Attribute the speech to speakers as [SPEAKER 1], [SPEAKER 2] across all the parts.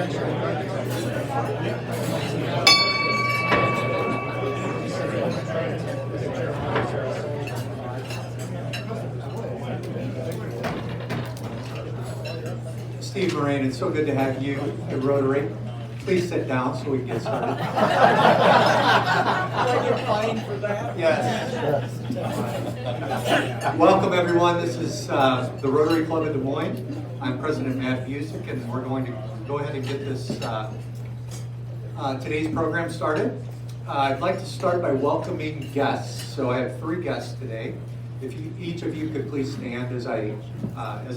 [SPEAKER 1] Steve Moraine, it's so good to have you at Rotary. Please sit down so we can get started.
[SPEAKER 2] Do I get fined for that?
[SPEAKER 1] Yes. Welcome, everyone. This is the Rotary Club of Des Moines. I'm President Matt Busick, and we're going to go ahead and get this today's program started. I'd like to start by welcoming guests. So I have 3 guests today. If each of you could please stand as I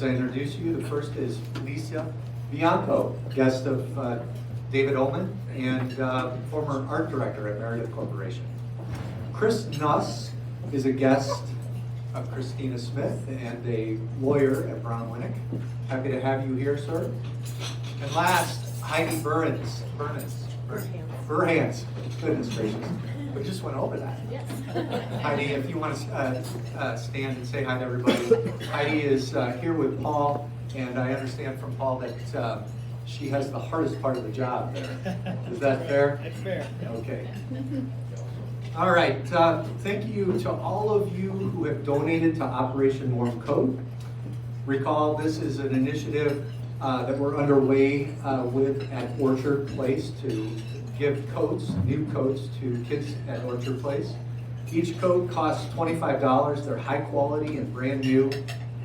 [SPEAKER 1] introduce you. The first is Lisa Bianco, guest of David Ullman and former art director at Meredith Corporation. Chris Nuss is a guest of Christina Smith and a lawyer at Brown Winnick. Happy to have you here, sir. And last, Heidi Burhans. Goodness gracious. We just went over that.
[SPEAKER 3] Yes.
[SPEAKER 1] Heidi, if you want to stand and say hi to everybody. Heidi is here with Paul, and I understand from Paul that she has the hardest part of the job there. Is that fair?
[SPEAKER 2] That's fair.
[SPEAKER 1] Okay. All right. Thank you to all of you who have donated to Operation Warm Coat. Recall, this is an initiative that we're underway with at Orchard Place to give coats, new coats, to kids at Orchard Place. Each coat costs $25. They're high quality and brand new.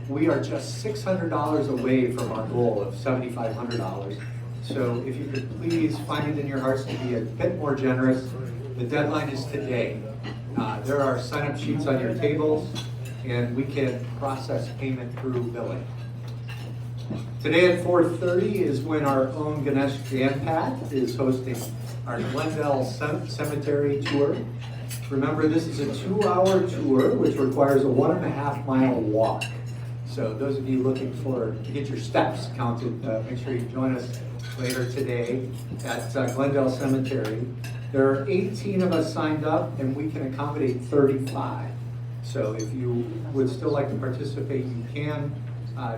[SPEAKER 1] We are just $600 away from our goal of $7,500. So if you could please find it in your hearts to be a bit more generous. The deadline is today. There are sign-up sheets on your tables, and we can process payment through billing. Today at 4:30 is when our own Ganesh Janpat is hosting our Glendale Cemetery tour. Remember, this is a 2-hour tour, which requires a 1.5-mile walk. So those of you looking to get your steps counted, make sure you join us later today at Glendale Cemetery. There are 18 of us signed up, and we can accommodate 35. So if you would still like to participate, you can.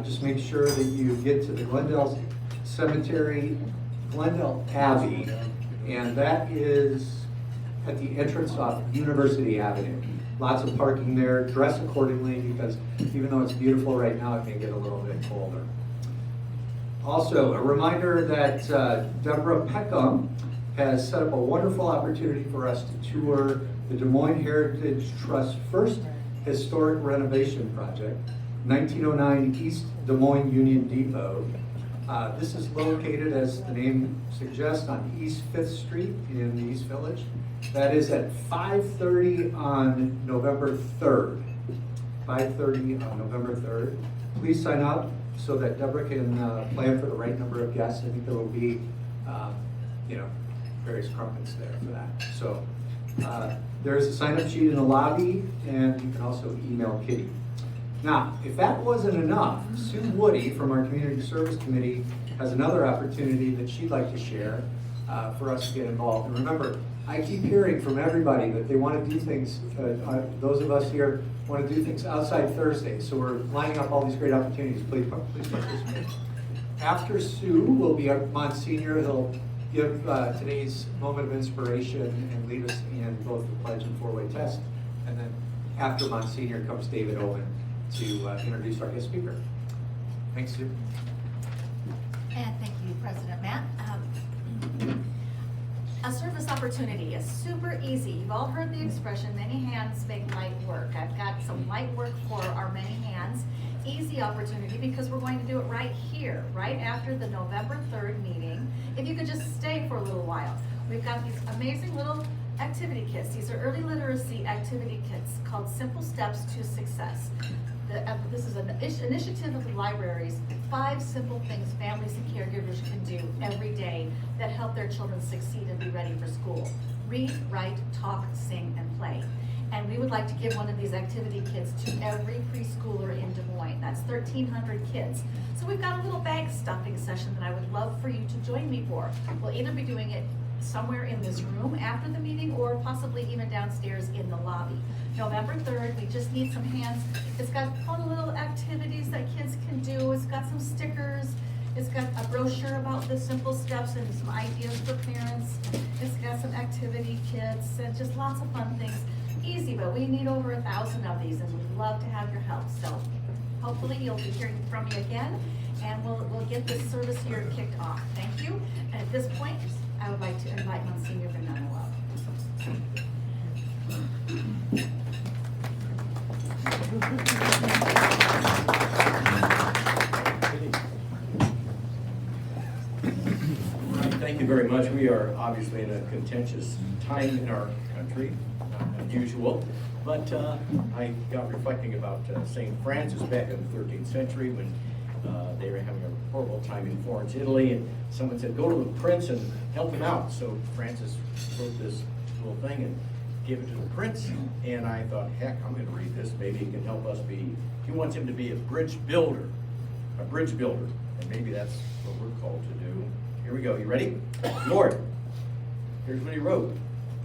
[SPEAKER 1] Just make sure that you get to the Glendale Cemetery, Glendale Abbey, and that is at the entrance off University Avenue. Lots of parking there. Dress accordingly, because even though it's beautiful right now, it may get a little bit colder. Also, a reminder that Deborah Peckham has set up a wonderful opportunity for us to tour the Des Moines Heritage Trust's first historic renovation project, 1909 East Des Moines Union Depot. This is located, as the name suggests, on East 5th Street in the East Village. That is at 5:30 on November 3rd. 5:30 on November 3rd. Please sign up so that Deborah can plan for the right number of guests. I think there will be, various crumpets there for that. So there's a sign-up sheet in the lobby, and you can also email Kitty. Now, if that wasn't enough, Sue Woody from our Community Service Committee has another opportunity that she'd like to share for us to get involved. And remember, I keep hearing from everybody that they want to do things, those of us here want to do things outside Thursday. So we're lining up all these great opportunities. Please participate. After Sue will be Monsignor. He'll give today's moment of inspiration and lead us in both the pledge and 4-way test. And then after Monsignor comes David Owen to introduce our guest speaker. Thanks, Sue.
[SPEAKER 3] And thank you, President Matt. A service opportunity is super easy. You've all heard the expression, many hands make light work. I've got some light work for our many hands. Easy opportunity because we're going to do it right here, right after the November 3rd meeting. If you could just stay for a little while. We've got these amazing little activity kits. These are early literacy activity kits called Simple Steps to Success. This is an initiative of the libraries, 5 simple things families and caregivers can do every day that help their children succeed and be ready for school. Read, write, talk, sing, and play. And we would like to give one of these activity kits to every preschooler in Des Moines. That's 1,300 kids. So we've got a little bag stuffing session that I would love for you to join me for. We'll either be doing it somewhere in this room after the meeting or possibly even downstairs in the lobby. November 3rd, we just need some hands. It's got fun little activities that kids can do. It's got some stickers. It's got a brochure about the simple steps and some ideas for parents. It's got some activity kits and just lots of fun things. Easy, but we need over 1,000 of these and we'd love to have your help. So hopefully you'll be hearing from me again and we'll get this service here kicked off. Thank you. And at this point, I would like to invite Monsignor Banana up.
[SPEAKER 2] Thank you very much. We are obviously in a contentious time in our country, not unusual, but I got reflecting about St. Francis back in the 13th century when they were having a horrible time in Florence, Italy, and someone said, go to the prince and help him out. So Francis wrote this little thing and gave it to the prince, and I thought, heck, I'm going to read this. Maybe he can help us be, he wants him to be a bridge builder, and maybe that's what we're called to do. Here we go. You ready? Lord, here's what he wrote.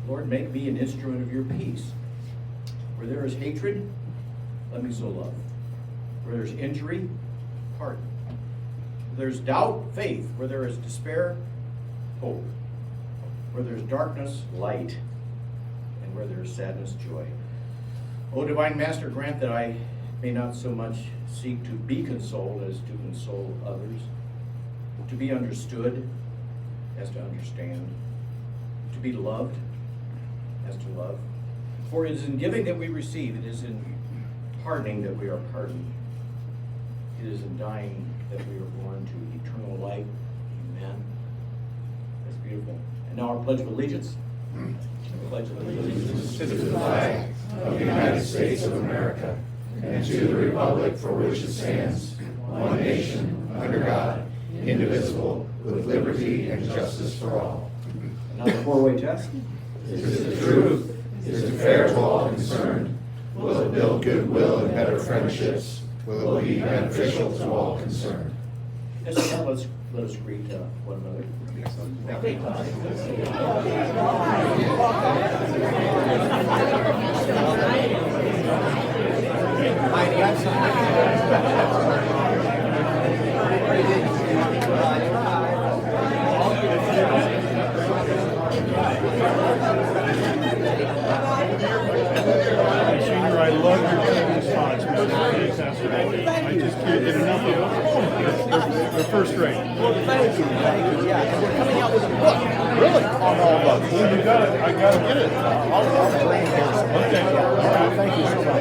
[SPEAKER 2] Lord, make me an instrument of your peace. Where there is hatred, let me sow love. Where there's injury, pardon. Where there's doubt, faith. Where there is despair, hope. Where there's darkness, light. And where there is sadness, joy. O divine Master, grant that I may not so much seek to be consoled as to console others, to be understood as to understand, to be loved as to love. For it is in giving that we receive, it is in pardoning that we are pardoned, it is in dying that we are born to eternal life. Amen. That's beautiful. And now our Pledge of Allegiance. The Pledge of Allegiance
[SPEAKER 4] to the flag of the United States of America and to the republic for which it stands, one nation, under God, indivisible, with liberty and justice for all.
[SPEAKER 2] Another four-way test.
[SPEAKER 4] Is it the truth? Is it fair to all concerned? Will it build goodwill and better friendships? Will it be beneficial to all concerned?
[SPEAKER 2] And so now let us greet one another.
[SPEAKER 5] Senior, I love your TV spots. I just can't get enough of them. They're first rate.
[SPEAKER 6] Well, thank you. Yeah, and we're coming out with a book, really, on all of us.
[SPEAKER 5] Well, you got it. I got to get it.
[SPEAKER 6] I'll bring this.
[SPEAKER 5] Okay.
[SPEAKER 6] All right, thank you so much.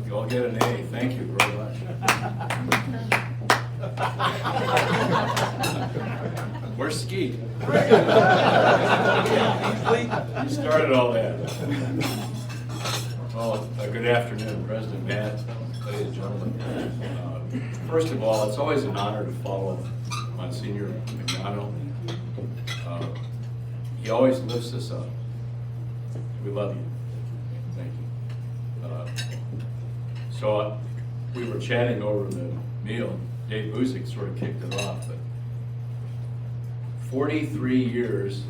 [SPEAKER 2] You all get an A. Thank you very much. Where's Skeet? You started all that. Well, good afternoon, President Matt, ladies and gentlemen. First of all, it's always an honor to follow Monsignor Mignano. He always lifts us up. We love you. Thank you. So we were chatting over the meal. Dave Busick sort of kicked it off, but 43 years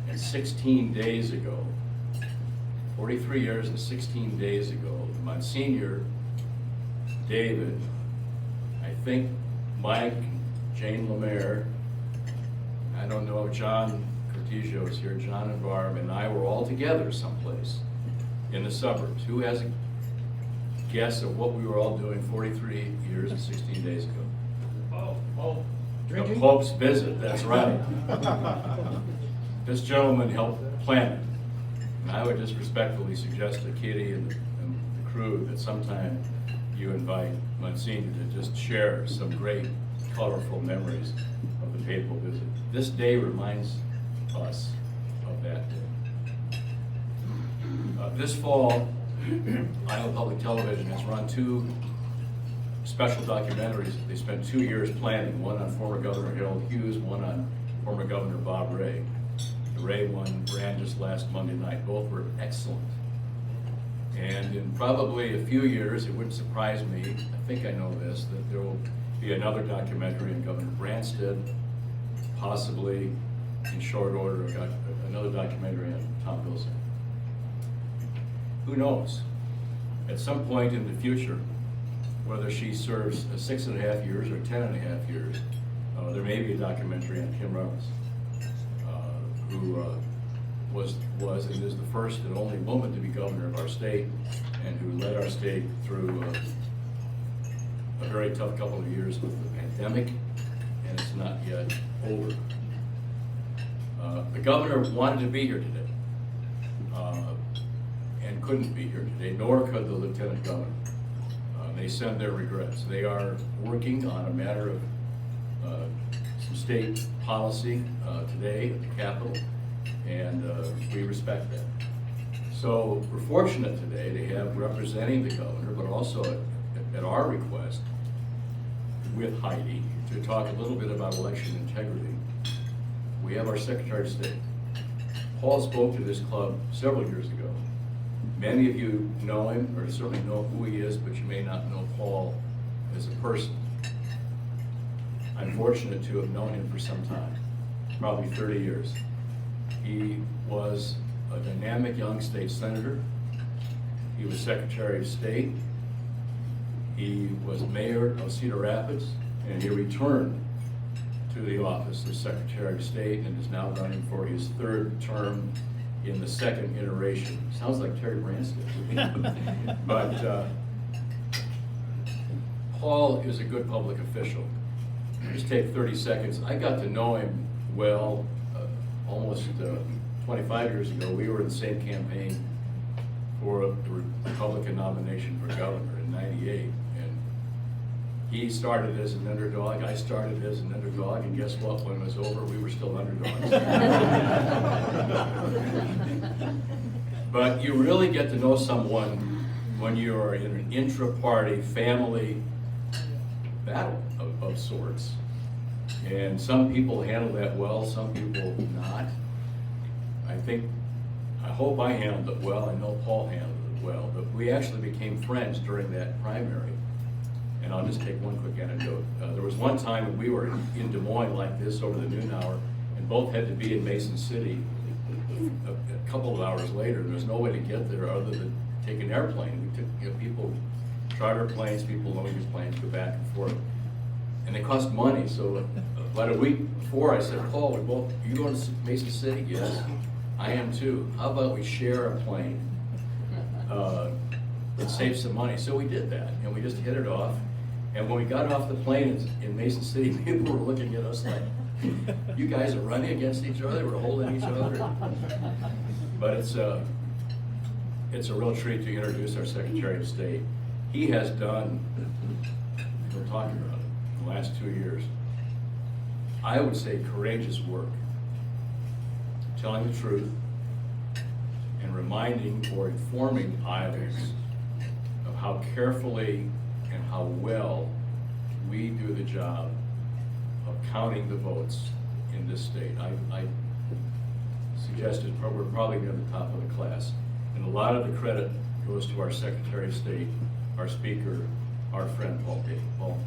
[SPEAKER 2] and 16 days ago, 43 years and 16 days ago, Monsignor, David, I think Mike, Jane Lemaire, I don't know, John Cortigio is here, John and Barb, and I were all together someplace in the suburbs. Who has a guess of what we were all doing 43 years and 16 days ago? The Pope's visit, that's right. This gentleman helped plan it. And I would just respectfully suggest to Kitty and the crew that sometime you invite Monsignor to just share some great, colorful memories of the papal visit. This day reminds us of that day. This fall, Iowa Public Television has run two special documentaries that they spent 2 years planning, one on former Governor Harold Hughes, one on former Governor Bob Ray. The Ray one ran just last Monday night. Both were excellent.
[SPEAKER 7] And in probably a few years, it wouldn't surprise me, I think I know this, that there will be another documentary on Governor Branstad, possibly in short order, another documentary on Tom Vilsack. Who knows? At some point in the future, whether she serves 6.5 years or 10.5 years, there may be a documentary on Kim Reynolds, who was and is the first and only woman to be governor of our state, and who led our state through a very tough couple of years with the pandemic, and it's not yet over. The governor wanted to be here today, and couldn't be here today, nor could the lieutenant governor. They send their regrets. They are working on a matter of some state policy today at the Capitol, and we respect that. So we're fortunate today to have representing the governor, but also at our request with Heidi, to talk a little bit about election integrity. We have our Secretary of State. Paul spoke to this club several years ago. Many of you know him, or certainly know who he is, but you may not know Paul as a person. I'm fortunate to have known him for some time, probably 30 years. He was a dynamic young state senator. He was Secretary of State. He was mayor of Cedar Rapids, and he returned to the office of Secretary of State and is now running for his 3rd term in the 2nd iteration. Sounds like Terry Branstad. But Paul is a good public official. Just take 30 seconds. I got to know him well almost 25 years ago. We were in the same campaign for a Republican nomination for governor in '98. And he started as an underdog, I started as an underdog, and guess what? When it was over, we were still underdogs. But you really get to know someone when you are in an intra-party family battle of sorts. And some people handle that well, some people not. I hope I handled it well. I know Paul handled it well, but we actually became friends during that primary. And I'll just take one quick anecdote. There was one time when we were in Des Moines like this over the noon hour, and both had to be in Mason City a couple of hours later. There was no way to get there other than take an airplane. We took people, charter planes, people luggage planes, go back and forth. And they cost money, so about a week before I said, Paul, you going to Mason City? Yes, I am too. How about we share a plane and save some money? So we did that, and we just hit it off. And when we got off the plane in Mason City, people were looking at us like, you guys are running against each other, we're holding each other. But it's a real treat to introduce our Secretary of State. He has done, we're talking about it, the last 2 years, I would say courageous work, telling the truth and reminding or informing Iowans of how carefully and how well we do the job of counting the votes in this state. I suggested we're probably near the top of the class, and a lot of the credit goes to our Secretary of State, our Speaker, our friend Paul Davey. Paul.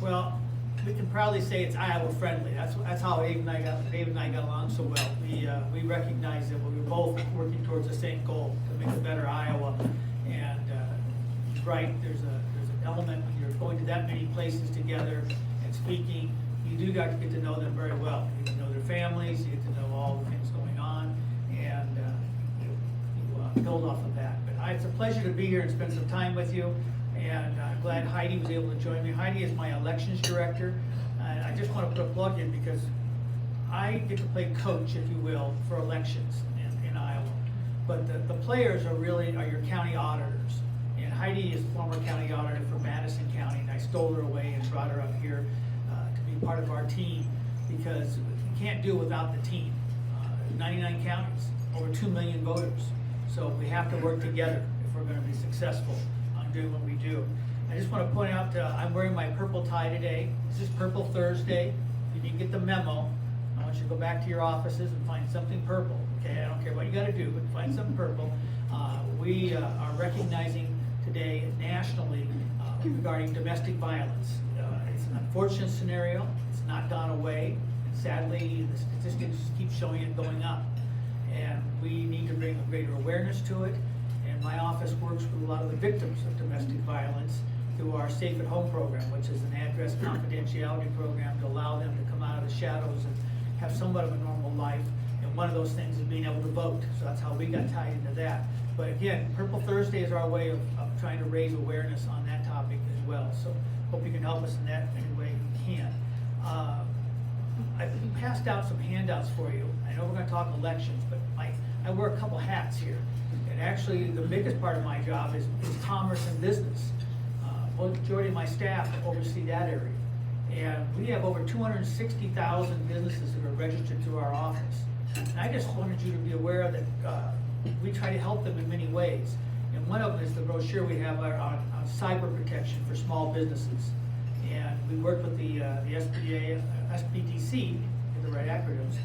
[SPEAKER 8] Well, we can proudly say it's Iowa friendly. That's how Dave and I got along so well. We recognize that we were both working towards the same goal, to make a better Iowa. And right, there's an element when you're going to that many places together and speaking, you do got to get to know them very well. You get to know their families, you get to know all the things going on, and you build off of that. But it's a pleasure to be here and spend some time with you. And I'm glad Heidi was able to join me. Heidi is my elections director. And I just want to put a plug in because I get to play coach, if you will, for elections in Iowa. But the players are your county auditors. And Heidi is former county auditor for Madison County, and I stole her away and brought her up here to be part of our team because you can't do it without the team. 99 counties, over 2 million voters. So we have to work together if we're going to be successful on doing what we do. I just want to point out, I'm wearing my purple tie today. This is Purple Thursday. You when you get the memo, I want you to go back to your offices and find something purple, okay? I don't care what you gotta do, but find something purple. We are recognizing today nationally regarding domestic violence. It's an unfortunate scenario, it's not gone away. Sadly, the statistics keep showing it going up. And we need to bring a greater awareness to it. And my office works with a lot of the victims of domestic violence through our Safe at Home program, which is an address confidentiality program to allow them to come out of the shadows and have somewhat of a normal life. And one of those things is being able to vote. So that's how we got tied into that. But again, Purple Thursday is our way of trying to raise awareness on that topic as well. So hope you can help us in that any way you can. I've passed out some handouts for you. I know we're gonna talk elections, but I wear a couple hats here. And actually, the biggest part of my job is commerce and business. Majority of my staff oversee that area. And we have over 260,000 businesses that are registered through our office. And I just wanted you to be aware that we try to help them in many ways. And one of them is the brochure we have on cyber protection for small businesses. And we worked with the SBDC, the right acronyms,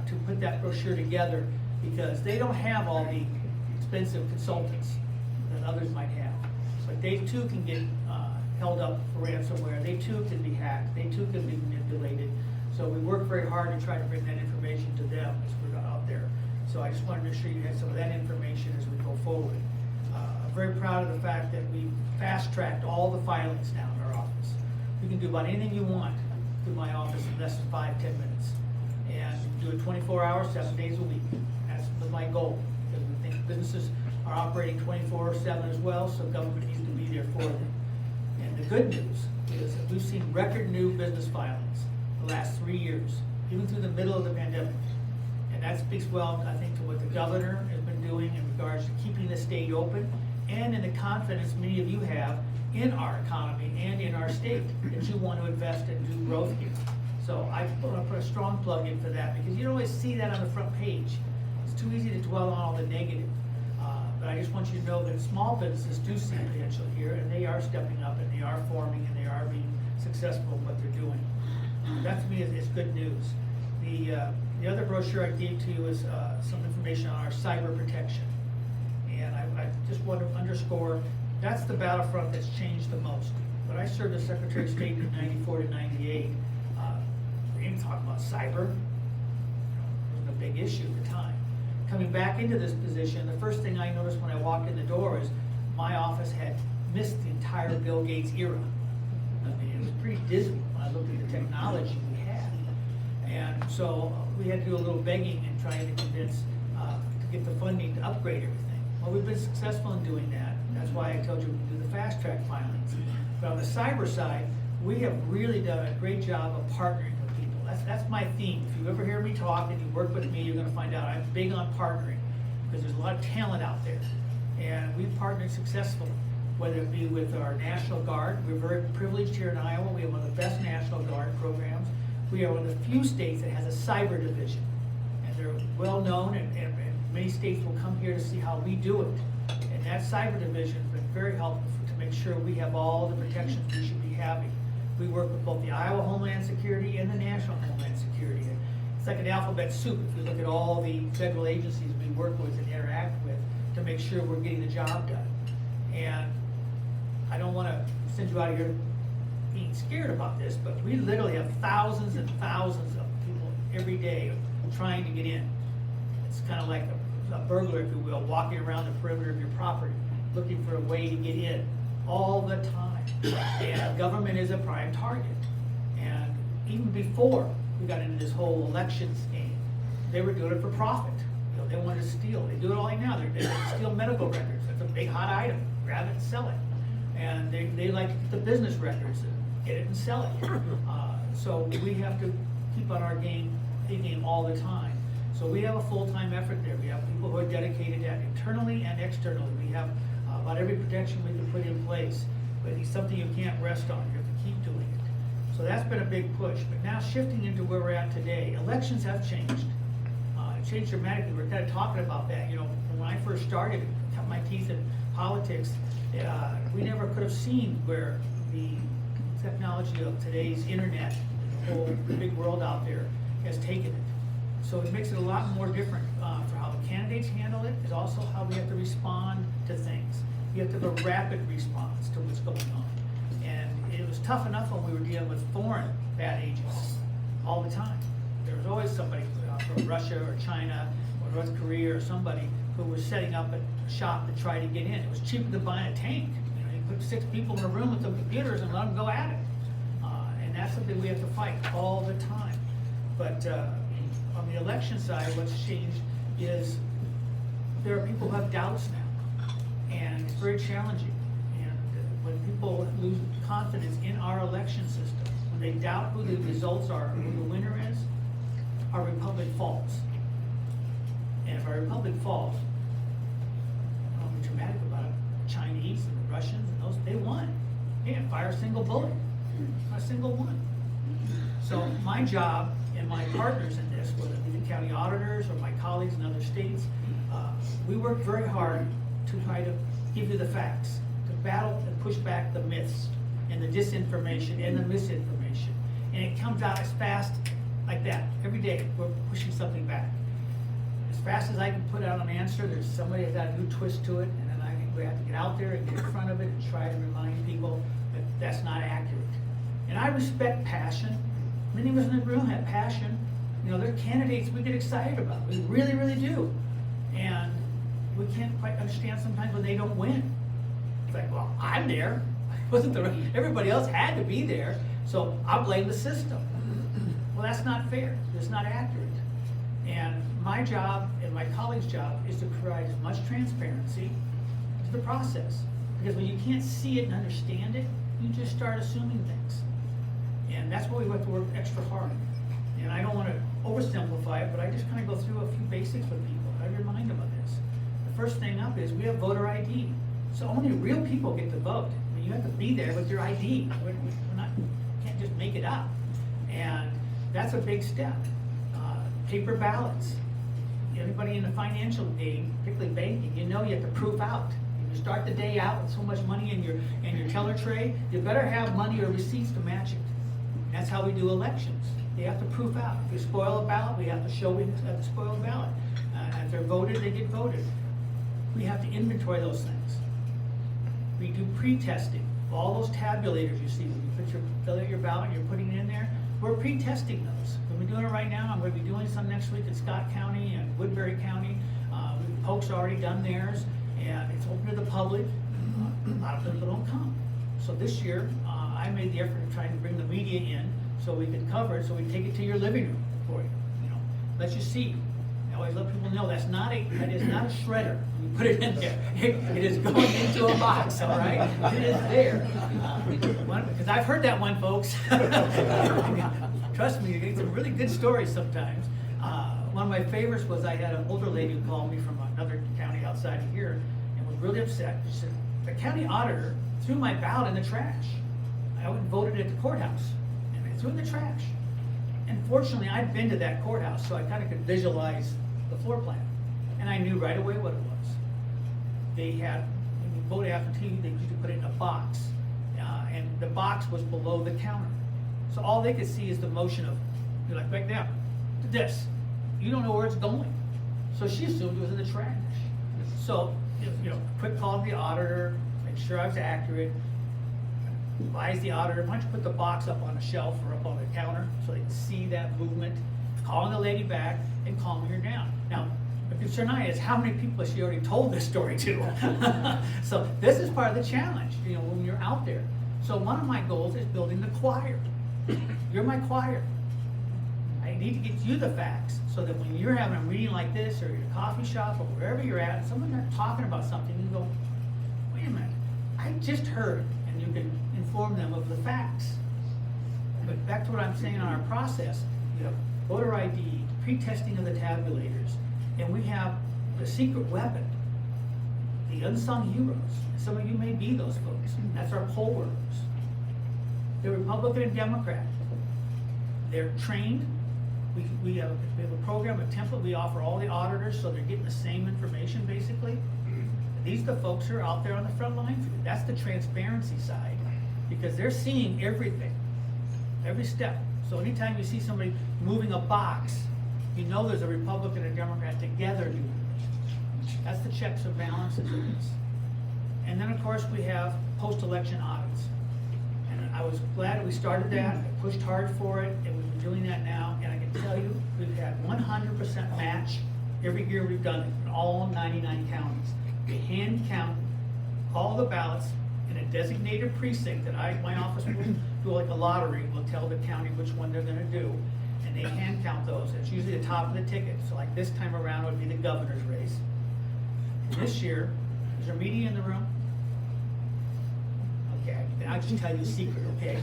[SPEAKER 8] to put that brochure together because they don't have all the expensive consultants that others might have. But they too can get held up for ransomware. They too can be hacked. They too can be manipulated. So we work very hard to try to bring that information to them as we're out there. So I just wanted to make sure you had some of that information as we go forward. I'm very proud of the fact that we fast-tracked all the filings now in our office. You can do about anything you want through my office in less than 5-10 minutes. And do it 24 hours, 7 days a week. That's my goal, because we think businesses are operating 24/7 as well, so government needs to be there for them. And the good news is that we've seen record new business filings the last 3 years, even through the middle of the pandemic. And that speaks well, I think, to what the governor has been doing in regards to keeping the state open and in the confidence many of you have in our economy and in our state that you want to invest and do growth here. So I want to put a strong plug in for that because you don't always see that on the front page. It's too easy to dwell on all the negative. But I just want you to know that small businesses do see potential here and they are stepping up and they are forming and they are being successful in what they're doing. That to me is good news. The other brochure I gave to you is some information on our cyber protection. And I just want to underscore, that's the battlefront that's changed the most. When I served as Secretary of State in 94 to 98, we didn't talk about cyber. It wasn't a big issue at the time. Coming back into this position, the first thing I noticed when I walked in the door is my office had missed the entire Bill Gates era. I mean, it was pretty dismal when I looked at the technology we had. And so we had to do a little begging and trying to convince to get the funding to upgrade everything. Well, we've been successful in doing that. That's why I told you we can do the fast track filings. But on the cyber side, we have really done a great job of partnering with people. That's my theme. If you ever hear me talk and you work with me, you're going to find out I'm big on partnering because there's a lot of talent out there. And we've partnered successfully, whether it be with our National Guard. We're very privileged here in Iowa. We have one of the best National Guard programs. We are one of the few states that has a cyber division. And they're well known and many states will come here to see how we do it. And that cyber division has been very helpful to make sure we have all the protections we should be having. We work with both the Iowa Homeland Security and the National Homeland Security. It's like an alphabet soup if you look at all the federal agencies we work with and interact with to make sure we're getting the job done. And I don't want to send you out of here being scared about this, but we literally have thousands and thousands of people every day trying to get in. It's kind of like a burglar, if you will, walking around the perimeter of your property, looking for a way to get in all the time. And government is a prime target. And even before we got into this whole election scheme, they were doing it for profit. You know, they wanted to steal. They do it all right now. They steal medical records. That's a big hot item. Grab it and sell it. And they like to get the business records and get it and sell it. So we have to keep on our game all the time. So we have a full-time effort there. We have people who are dedicated to that internally and externally. We have about every protection we can put in place, but it's something you can't rest on. You have to keep doing it. So that's been a big push. But now shifting into where we're at today, elections have changed. It changed dramatically. We're kind of talking about that. You know, when I first started, cut my teeth in politics, we never could have seen where the technology of today's internet, whole big world out there has taken it. So it makes it a lot more different for how the candidates handle it, is also how we have to respond to things. You have to have a rapid response to what's going on. And it was tough enough when we were dealing with foreign bad agents all the time. There was always somebody from Russia or China or North Korea or somebody who was setting up a shop to try to get in. It was cheaper than buying a tank. You know, you put 6 people in a room with the computers and let them go at it. And that's something we have to fight all the time. But on the election side, what's changed is there are people who have doubts now, and it's very challenging. And when people lose confidence in our election system, when they doubt who the results are, who the winner is, our republic falls. And if our republic falls, I'll be dramatic about it. The Chinese and the Russians and those, they won. They didn't fire a single bullet, not a single one. So my job and my partners in this, whether it be the county auditors or my colleagues in other states, we work very hard to try to give you the facts, to battle and push back the myths and the disinformation and the misinformation. And it comes out as fast like that. Every day we're pushing something back. As fast as I can put out an answer, there's somebody that's got a new twist to it, and then I think we have to get out there and get in front of it and try to remind people that that's not accurate. And I respect passion. Many of us in the room have passion. You know, there are candidates we get excited about. We really, really do. And we can't quite understand sometimes when they don't win. It's like, well, I'm there. Everybody else had to be there, so I blame the system. Well, that's not fair. It's not accurate. And my job and my colleagues' job is to provide as much transparency to the process. Because when you can't see it and understand it, you just start assuming things. And that's why we have to work extra hard. And I don't want to oversimplify it, but I just kind of go through a few basics with people. I remind them of this. The first thing up is we have voter ID. So only real people get to vote. I mean, you have to be there with your ID. Can't just make it up. And that's a big step. Paper ballots. Anybody in the financial game, particularly banking, you know you have to proof out. If you start the day out with so much money in your teller tray, you better have money or receipts to match it. That's how we do elections. They have to proof out. If you spoil a ballot, we have to show we have the spoiled ballot. If they're voted, they get voted. We have to inventory those things. We do pre-testing. All those tabulators you see, when you fill out your ballot, you're putting it in there, we're pre-testing those. We've been doing it right now. I'm going to be doing some next week in Scott County and Woodbury County. Polk's already done theirs, and it's open to the public. A lot of people don't come. So this year, I made the effort of trying to bring the media in so we could cover it, so we can take it to your living room for you. You know, let you see. I always let people know that is not a shredder. When you put it in there, it is going into a box. All right, it is there. Because I've heard that one, folks. Trust me, you get some really good stories sometimes. One of my favorites was I had an older lady who called me from another county outside of here and was really upset. She said, the county auditor threw my ballot in the trash. I went and voted at the courthouse, and they threw it in the trash. And fortunately, I'd been to that courthouse, so I kind of could visualize the floor plan. And I knew right away what it was. They had, when you vote absentee, they usually put it in a box. And the box was below the counter. So all they could see is the motion of, you're like, right now, to this. You don't know where it's going. So she assumed it was in the trash. So, you know, quick call to the auditor, make sure I was accurate. Advise the auditor, why don't you put the box up on a shelf or up on the counter so they can see that movement. Calling the lady back and calming her down. Now, the concern I is how many people has she already told this story to? So this is part of the challenge, you know, when you're out there. So one of my goals is building the choir. You're my choir. I need to get you the facts so that when you're having a meeting like this or your coffee shop or wherever you're at, and someone's talking about something, you go, wait a minute, I just heard, and you can inform them of the facts. But back to what I'm saying on our process, you have voter ID, pre-testing of the tabulators, and we have the secret weapon, the unsung heroes. Some of you may be those folks. That's our poll workers. They're Republican and Democrat. They're trained. We have a program, a template we offer all the auditors so they're getting the same information basically. These are the folks who are out there on the front line for you. That's the transparency side because they're seeing everything, every step. So anytime you see somebody moving a box, you know there's a Republican and a Democrat together doing it. That's the checks and balances of this. And then, of course, we have post-election audits. And I was glad that we started that, I pushed hard for it, and we've been doing that now, and I can tell you, we've had 100% match every year we've done it, in all 99 counties. We hand count all the ballots in a designated precinct that my office will do like a lottery, will tell the county which one they're gonna do, and they hand count those. It's usually the top of the ticket, so like this time around it would be the governor's race. This year, is there media in the room? Okay, then I'll just tell you a secret, okay?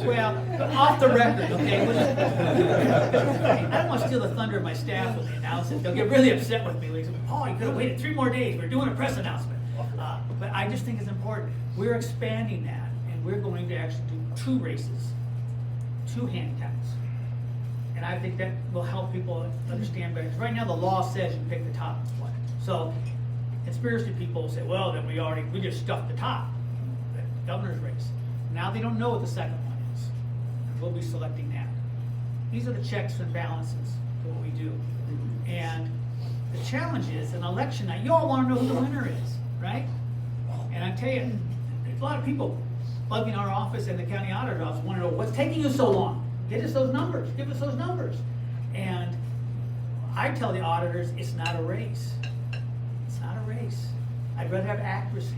[SPEAKER 8] Well, off the record, okay? I don't want to steal the thunder of my staff when they announce it. They'll get really upset with me. They say, "Oh, you could have waited 3 more days. We're doing a press announcement." But I just think it's important. We're expanding that, and we're going to actually do 2 races, 2 hand counts. And I think that will help people understand better. 'Cause right now, the law says you pick the top one. So conspiracy people say, well, then we just stuffed the top, the governor's race. Now they don't know what the second one is. And we'll be selecting that. These are the checks and balances for what we do. And the challenge is, an election night, you all want to know who the winner is, right? And I tell you, there's a lot of people bugging our office and the county auditor's office want to know, what's taking you so long? Get us those numbers, give us those numbers. And I tell the auditors, it's not a race. It's not a race. I'd rather have accuracy,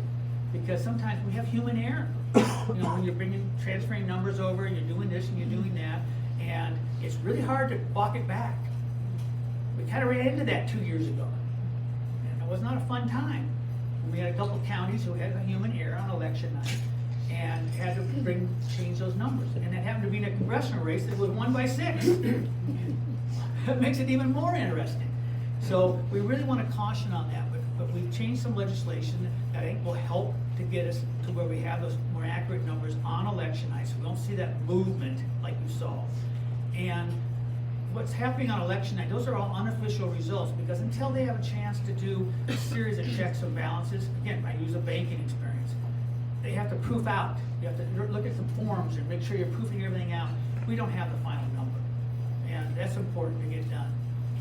[SPEAKER 8] because sometimes we have human error. You know, when you're transferring numbers over and you're doing this and you're doing that, and it's really hard to walk it back. We kind of ran into that 2 years ago, and it was not a fun time. We had a couple counties who had a human error on election night and had to change those numbers. And it happened to be in a congressional race that was won by 6. That makes it even more interesting. So we really want to caution on that, but we've changed some legislation that I think will help to get us to where we have those more accurate numbers on election night, so we don't see that movement like you saw. And what's happening on election night, those are all unofficial results, because until they have a chance to do a series of checks and balances, again, I use a banking experience, they have to proof out. You have to look at some forms and make sure you're proofing everything out. We don't have the final number, and that's important to get done.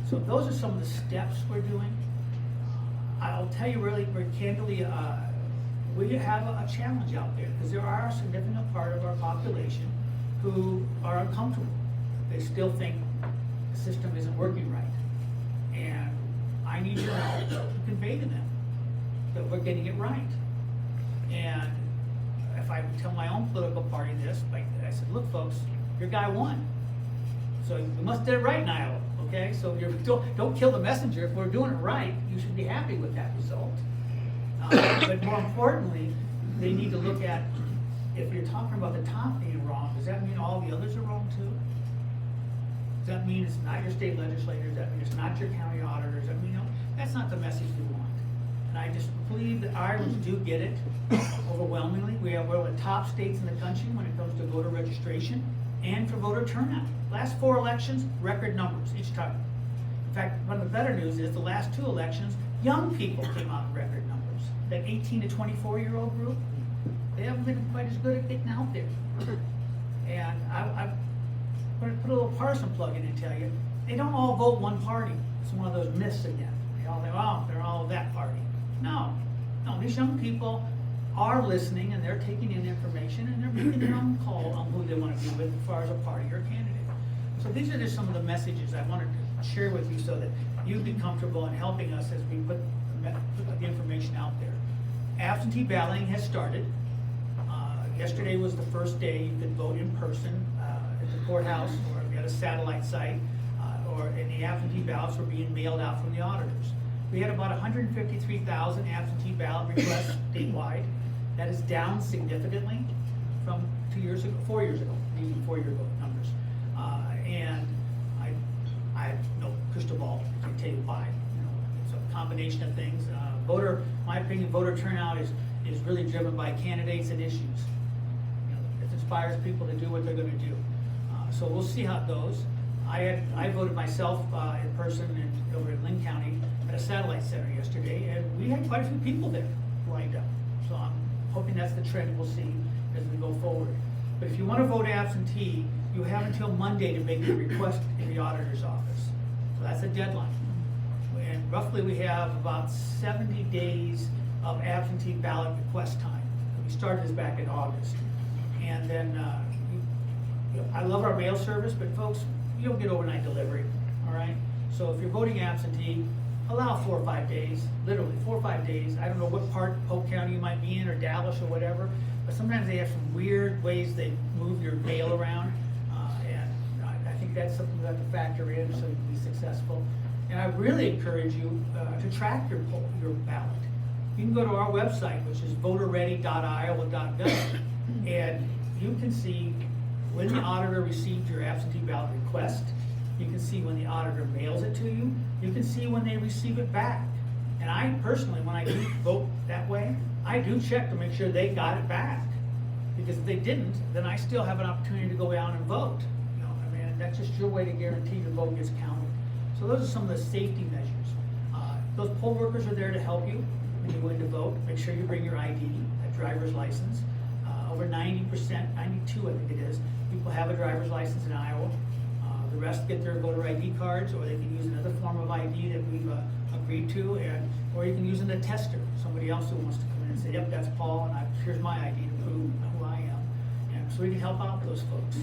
[SPEAKER 8] So those are some of the steps we're doing. I'll tell you really candidly, we have a challenge out there, because there are a significant part of our population who are uncomfortable. They still think the system isn't working right. And I need your help to convey to them that we're getting it right. And if I would tell my own political party this, like I said, look folks, your guy won. So we must do it right in Iowa, okay? So don't kill the messenger. If we're doing it right, you should be happy with that result. But more importantly, they need to look at, if you're talking about the top being wrong, does that mean all the others are wrong too? Does that mean it's not your state legislators? Does that mean it's not your county auditors? I mean, no, that's not the message we want. And I just believe that Iowans do get it overwhelmingly. We're one of the top states in the country when it comes to voter registration and for voter turnout. Last 4 elections, record numbers each time. In fact, one of the better news is the last 2 elections, young people came out in record numbers. That 18 to 24-year-old group, they haven't been quite as good at getting out there. And I've put a little partisan plug in and tell you, they don't all vote one party. It's one of those myths again. They all think, oh, they're all that party. No, these young people are listening, and they're taking in information, and they're making their own call on who they want to be with as far as a party or a candidate. So these are just some of the messages I wanted to share with you so that you'd be comfortable in helping us as we put the information out there. Absentee balloting has started. Yesterday was the first day you could vote in person at the courthouse or at a satellite site, and the absentee ballots were being mailed out from the auditors. We had about 153,000 absentee ballot requests statewide. That is down significantly from 4 years ago, using 4 year ago numbers. And I have no crystal ball to tell you why. You know, it's a combination of things. My opinion, voter turnout is really driven by candidates and issues. You know, it inspires people to do what they're going to do. So we'll see how it goes. I voted myself in person over in Lynn County at a satellite center yesterday, and we had quite a few people there lined up. So I'm hoping that's the trend we'll see as we go forward. But if you want to vote absentee, you have until Monday to make your request in the auditor's office. So that's a deadline. And roughly we have about 70 days of absentee ballot request time. We started this back in August. And then, I love our mail service, but folks, you don't get overnight delivery, all right? So if you're voting absentee, allow 4 or 5 days, literally 4 or 5 days. I don't know what part of Polk County you might be in, or Dallas or whatever, but sometimes they have some weird ways they move your mail around. And I think that's something you have to factor in so you can be successful. And I really encourage you to track your ballot. You can go to our website, which is voterready.iowa.gov, and you can see when the auditor received your absentee ballot request. You can see when the auditor mails it to you. You can see when they receive it back. And I personally, when I do vote that way, I do check to make sure they got it back. Because if they didn't, then I still have an opportunity to go down and vote. You know, I mean, that's just your way to guarantee your vote gets counted. So those are some of the safety measures. Those poll workers are there to help you when you go in to vote. Make sure you bring your ID, a driver's license. Over 90%, 92 I think it is, people have a driver's license in Iowa. The rest get their voter ID cards, or they can use another form of ID that we've agreed to, or you can use an attester, somebody else who wants to come in and say, yep, that's Paul, and here's my ID to prove who I am. And so we can help out those folks.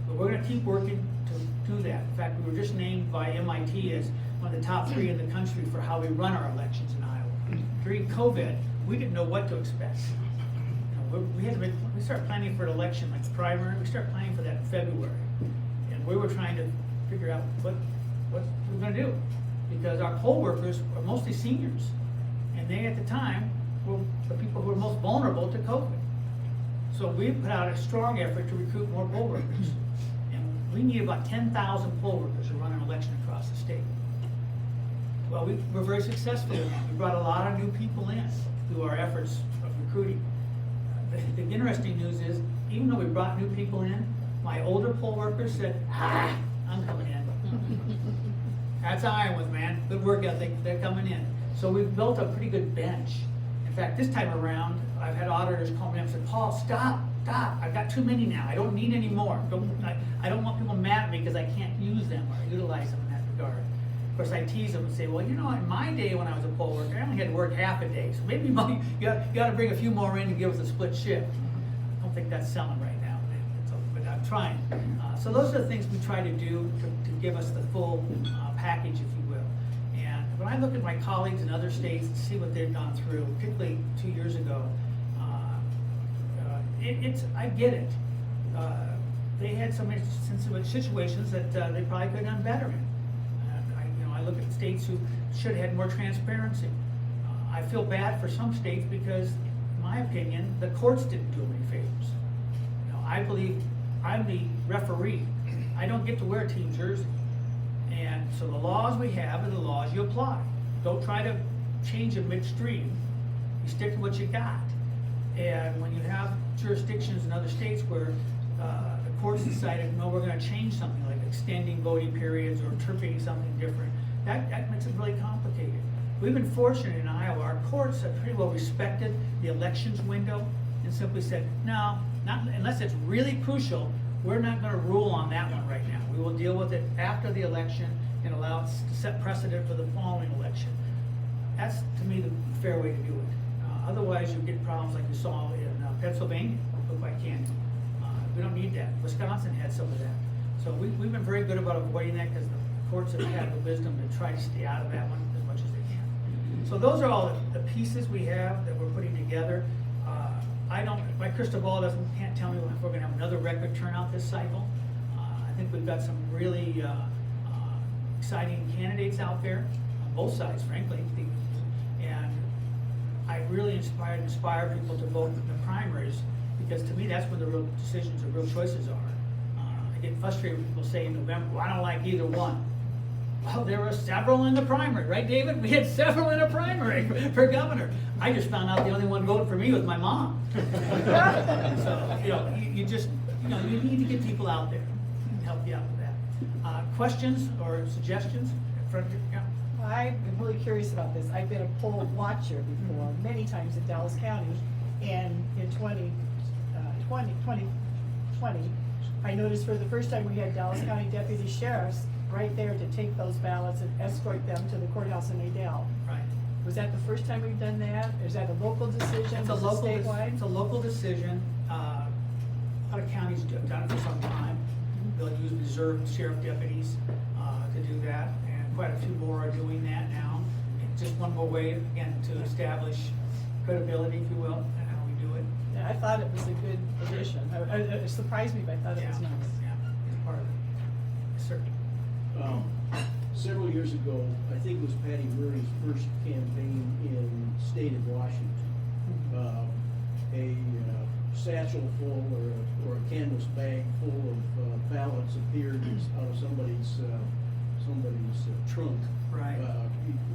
[SPEAKER 8] But we're gonna keep working to do that. In fact, we were just named by MIT as one of the top 3 in the country for how we run our elections in Iowa. During COVID, we didn't know what to expect. We started planning for an election like the primary. We started planning for that in February, and we were trying to figure out what we're going to do, because our poll workers are mostly seniors, and they at the time were the people who were most vulnerable to COVID. So we put out a strong effort to recruit more poll workers, and we need about 10,000 poll workers to run an election across the state. Well, we were very successful in that. We brought a lot of new people in through our efforts of recruiting. The interesting news is, even though we brought new people in, my older poll workers said, I'm coming in. That's Iowans, man. Good work ethic. They're coming in. So we've built a pretty good bench. In fact, this time around, I've had auditors call me up and say, Paul, stop. I've got too many now. I don't need any more. I don't want people mad at me because I can't use them or utilize them in that regard. Of course, I tease them and say, well, you know, in my day when I was a poll worker, I only had to work half a day. So maybe you got to bring a few more in and give us a split shift. I don't think that's selling right now, but I'm trying. So those are the things we try to do to give us the full package, if you will. And when I look at my colleagues in other states and see what they've gone through, particularly 2 years ago, I get it. They had some situations that they probably could have done better in. I look at states who should have had more transparency. I feel bad for some states because, in my opinion, the courts didn't do them any favors. I believe I'm the referee. I don't get to wear a team jersey. And so the laws we have are the laws you apply. Don't try to change them midstream. You stick to what you got. And when you have jurisdictions in other states where the courts decided, no, we're going to change something like extending voting periods or interpreting something different, that makes it really complicated. We've been fortunate in Iowa. Our courts have pretty well respected the elections window and simply said, no, not unless it's really crucial, we're not going to rule on that one right now. We will deal with it after the election and allow it to set precedent for the following election. That's, to me, the fair way to do it. Otherwise, you get problems like you saw in Pennsylvania, look like candy. We don't need that. Wisconsin had some of that. So we've been very good about avoiding that because the courts have had the wisdom to try to stay out of that one as much as they can. So those are all the pieces we have that we're putting together. My crystal ball can't tell me if we're going to have another record turnout this cycle. I think we've got some really exciting candidates out there on both sides, frankly. And I really inspire people to vote in the primaries, because to me that's when the real decisions or real choices are. I get frustrated when people say in November, well, I don't like either one. Well, there were several in the primary, right, David? We had several in a primary for governor. I just found out the only one voting for me was my mom. So, you need to get people out there and help you out with that. Questions or suggestions? Yeah.
[SPEAKER 9] I'm really curious about this. I've been a poll watcher before, many times in Dallas County, and in 2020, I noticed for the first time we had Dallas County deputy sheriffs right there to take those ballots and escort them to the courthouse in Adel.
[SPEAKER 8] Right.
[SPEAKER 9] Was that the first time we've done that? Is that a local decision?
[SPEAKER 8] It's a
[SPEAKER 9] Is it
[SPEAKER 8] local,
[SPEAKER 9] statewide?
[SPEAKER 8] it's a local decision. A lot of counties have done it for some time. They'll use reserve sheriff deputies to do that, and quite a few more are doing that now. It's just one more way, again, to establish credibility, if you will, and how we do it.
[SPEAKER 9] Yeah, I thought it was a good addition. It surprised me, but I thought it was
[SPEAKER 8] Yeah,
[SPEAKER 9] nice.
[SPEAKER 8] yeah, it's part of it. Yes, sir.
[SPEAKER 10] Several years ago, I think it was Patty Murray's first campaign in state of Washington. A satchel full or a canvas bag full of ballots appeared out of somebody's trunk.
[SPEAKER 8] Right.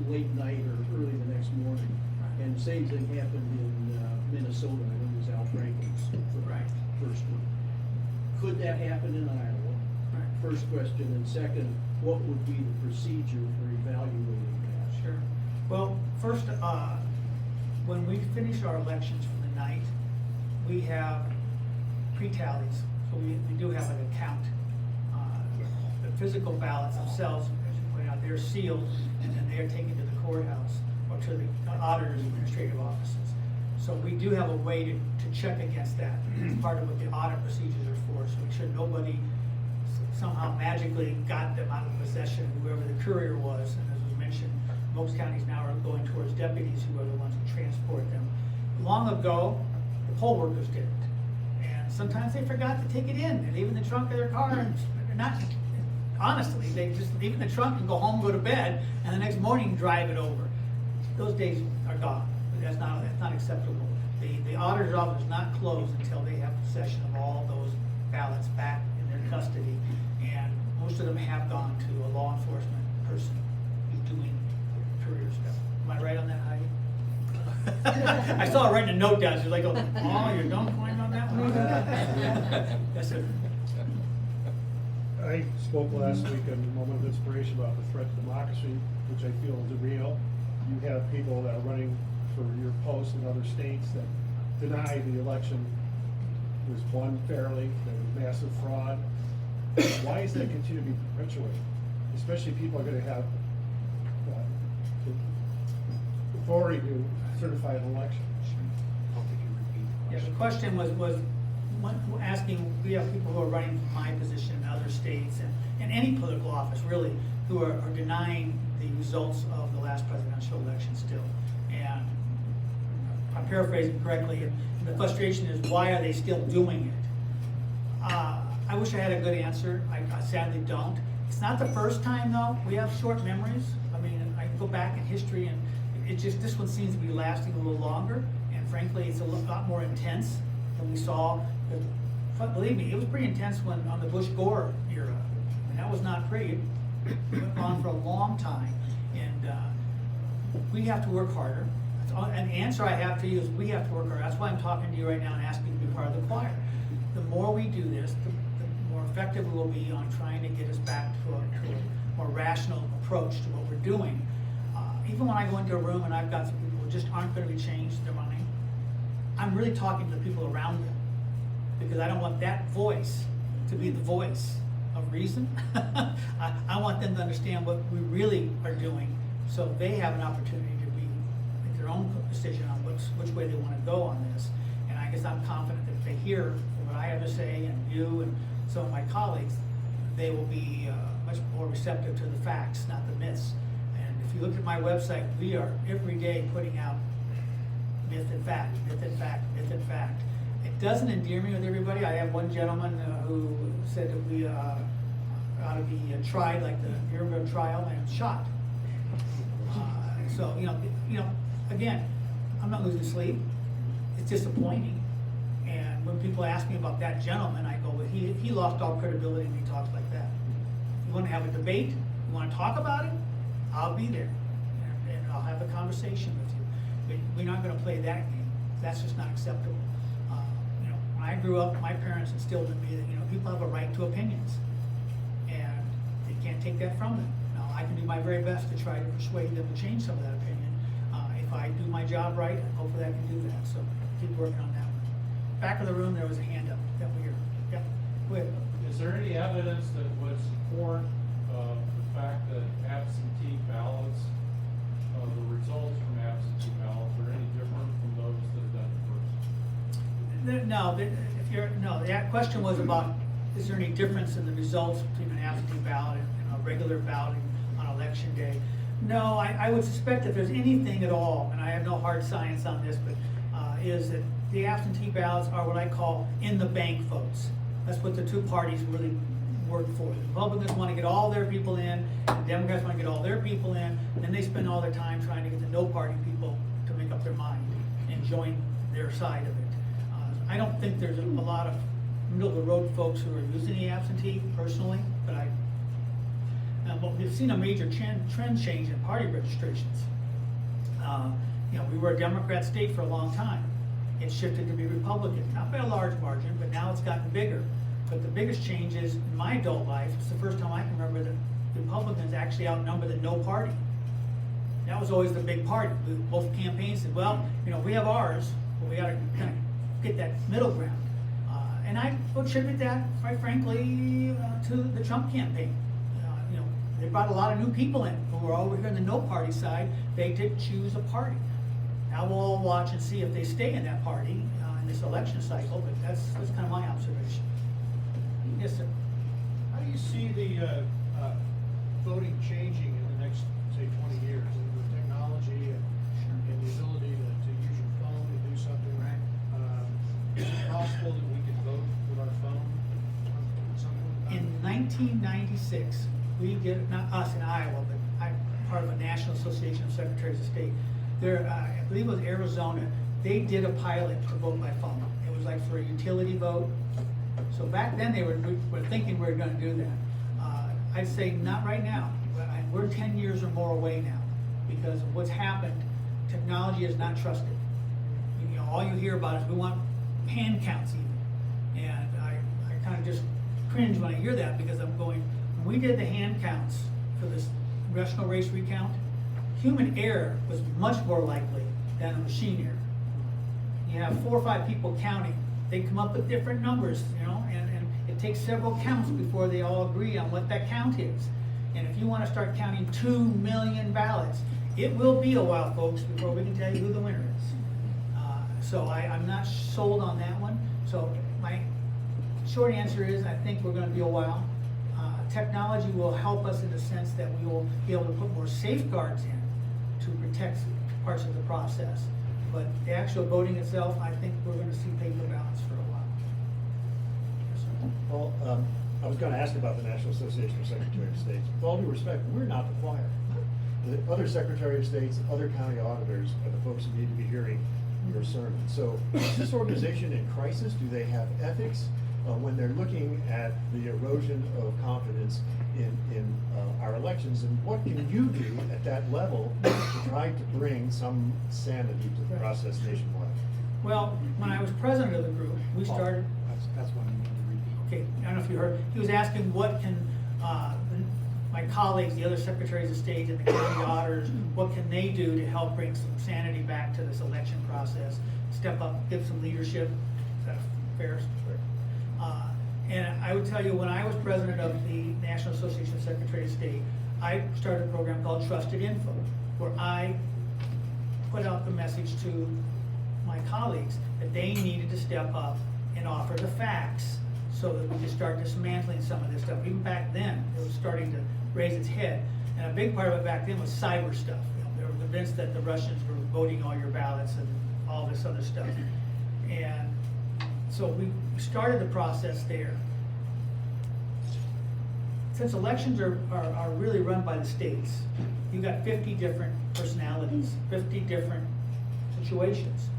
[SPEAKER 10] Late night or early the next morning. And the same thing happened in Minnesota. I think it was Al Franken's first one. Could that happen in Iowa?
[SPEAKER 8] Right.
[SPEAKER 10] First question, and second, what would be the procedure for evaluating that?
[SPEAKER 8] Sure. Well, first, when we finish our elections for the night, we have pre-tallies, so we do have an account. The physical ballots themselves, as you point out, they're sealed, and then they're taken to the courthouse or to the auditor's administrative offices. So we do have a way to check against that. It's part of what the audit procedures are for, so make sure nobody somehow magically got them out of possession of whoever the courier was. And as was mentioned, most counties now are going towards deputies who are the ones who transport them. Long ago, the poll workers did it. And sometimes they forgot to take it in. They leave it in the trunk of their car and not, honestly, they just leave it in the trunk and go home, go to bed, and the next morning drive it over. Those days are gone. That's not acceptable. The auditor's office is not closed until they have possession of all those ballots back in their custody. And most of them have gone to a law enforcement person who's doing courier stuff. Am I right on that, Heidi? I saw her writing a note down. She's like, oh, you're done pointing on that one? Yes, sir.
[SPEAKER 5] I spoke last week in a moment of inspiration about the threat to democracy, which I feel is real. You have people that are running for your posts in other states that deny the election was won fairly, there was massive fraud. Why is that continue to be perpetuated? Especially people are gonna have the authority to certify an election.
[SPEAKER 8] Yeah, the question was asking, we have people who are running for my position in other states and any political office really, who are denying the results of the last presidential election still. And I'm paraphrasing correctly, and the frustration is, why are they still doing it? I wish I had a good answer. I sadly don't. It's not the first time though. We have short memories. I mean, I can go back in history and this one seems to be lasting a little longer. And frankly, it's a lot more intense than we saw. But believe me, it was pretty intense on the Bush-Gore era. I mean, that was not pretty. It went on for a long time. And we have to work harder. An answer I have to you is we have to work harder. That's why I'm talking to you right now and asking you to be part of the choir. The more we do this, the more effective we will be on trying to get us back to a more rational approach to what we're doing. Even when I go into a room and I've got some people who just aren't going to be changed their mind, I'm really talking to the people around them, because I don't want that voice to be the voice of reason. I want them to understand what we really are doing, so they have an opportunity to make their own decision on which way they want to go on this. And I guess I'm confident that if they hear what I have to say, and you and some of my colleagues, they will be much more receptive to the facts, not the myths. And if you look at my website, we are every day putting out myth and fact, myth and fact, myth and fact. It doesn't endear me with everybody. I have one gentleman who said that we ought to be tried like the Nuremberg trial and shot. So again, I'm not losing sleep. It's disappointing. And when people ask me about that gentleman, I go, well, he lost all credibility when he talks like that. If you want to have a debate, you want to talk about it, I'll be there, and I'll have a conversation with you. But we're not going to play that game. That's just not acceptable. When I grew up, my parents instilled in me that people have a right to opinions, and they can't take that from them. Now, I can do my very best to try to persuade them to change some of that opinion. If I do my job right, hopefully I can do that. So keep working on that one. Back of the room, there was a hand up that we heard. Yep. Go ahead.
[SPEAKER 11] Is there any evidence that would support the fact that absentee ballots, the results from absentee ballots are any different from those that are done in person?
[SPEAKER 8] No, that question was about, is there any difference in the results between an absentee ballot and a regular balloting on election day? No, I would suspect that there's anything at all, and I have no hard science on this, but is that the absentee ballots are what I call in the bank votes. That's what the two parties really work for. The Republicans want to get all their people in, and the Democrats want to get all their people in, and then they spend all their time trying to get the no party people to make up their mind and join their side of it. I don't think there's a lot of middle of the road folks who are using the absentee personally, but but we've seen a major trend change in party registrations. We were a Democrat state for a long time. It shifted to be Republican, not by a large margin, but now it's gotten bigger. But the biggest change is, in my adult life, it's the first time I can remember that Republicans actually outnumber the no party. That was always the big party. Both campaigns said, well, we have ours, but we got to kind of get that middle ground. And I would attribute that, quite frankly, to the Trump campaign. They brought a lot of new people in who were over here on the no party side. They did choose a party. Now we'll all watch and see if they stay in that party in this election cycle, but that's kind of my observation. Yes, sir.
[SPEAKER 5] How do you see the voting changing in the next, say, 20 years with technology and the ability to use your phone to do something?
[SPEAKER 8] Right.
[SPEAKER 5] Is it possible that we could vote with our phone at some point?
[SPEAKER 8] In 1996, we did, not us in Iowa, but I'm part of a National Association of Secretaries of State. There, I believe it was Arizona, they did a pilot to vote by phone. It was like for a utility vote. So back then we were thinking we were gonna do that. I'd say not right now. We're 10 years or more away now because of what's happened. Technology is not trusted. All you hear about is we want hand counts even. And I kind of just cringe when I hear that because I'm going, when we did the hand counts for this congressional race recount, human error was much more likely than a machine error. You have 4 or 5 people counting, they come up with different numbers, and it takes several counts before they all agree on what that count is. And if you want to start counting 2 million ballots, it will be a while, folks, before we can tell you who the winner is. So I'm not sold on that one. So my short answer is I think we're going to be a while. Technology will help us in the sense that we will be able to put more safeguards in to protect parts of the process. But the actual voting itself, I think we're going to see paper ballots for a while. Yes, sir.
[SPEAKER 12] Well, I was going to ask about the National Association of Secretaries of States. With all due respect, we're not the choir. The other Secretary of States, other county auditors are the folks who need to be hearing your sermon. So is this organization in crisis? Do they have ethics? When they're looking at the erosion of confidence in our elections, and what can you do at that level to try to bring some sanity to the process nationwide?
[SPEAKER 8] Well, when I was president of the group, we started.
[SPEAKER 6] That's one you need to repeat.
[SPEAKER 8] Okay, I don't know if you heard. He was asking what can my colleagues, the other secretaries of state and the county auditors, what can they do to help bring some sanity back to this election process? Step up, give some leadership. Is that fair? And I would tell you, when I was president of the National Association of Secretaries of State, I started a program called Trusted Info, where I put out the message to my colleagues that they needed to step up and offer the facts so that we could start dismantling some of this stuff. Even back then, it was starting to raise its head. And a big part of it back then was cyber stuff. They were convinced that the Russians were voting all your ballots and all this other stuff. And so we started the process there. Since elections are really run by the states, you've got 50 different personalities, 50 different situations.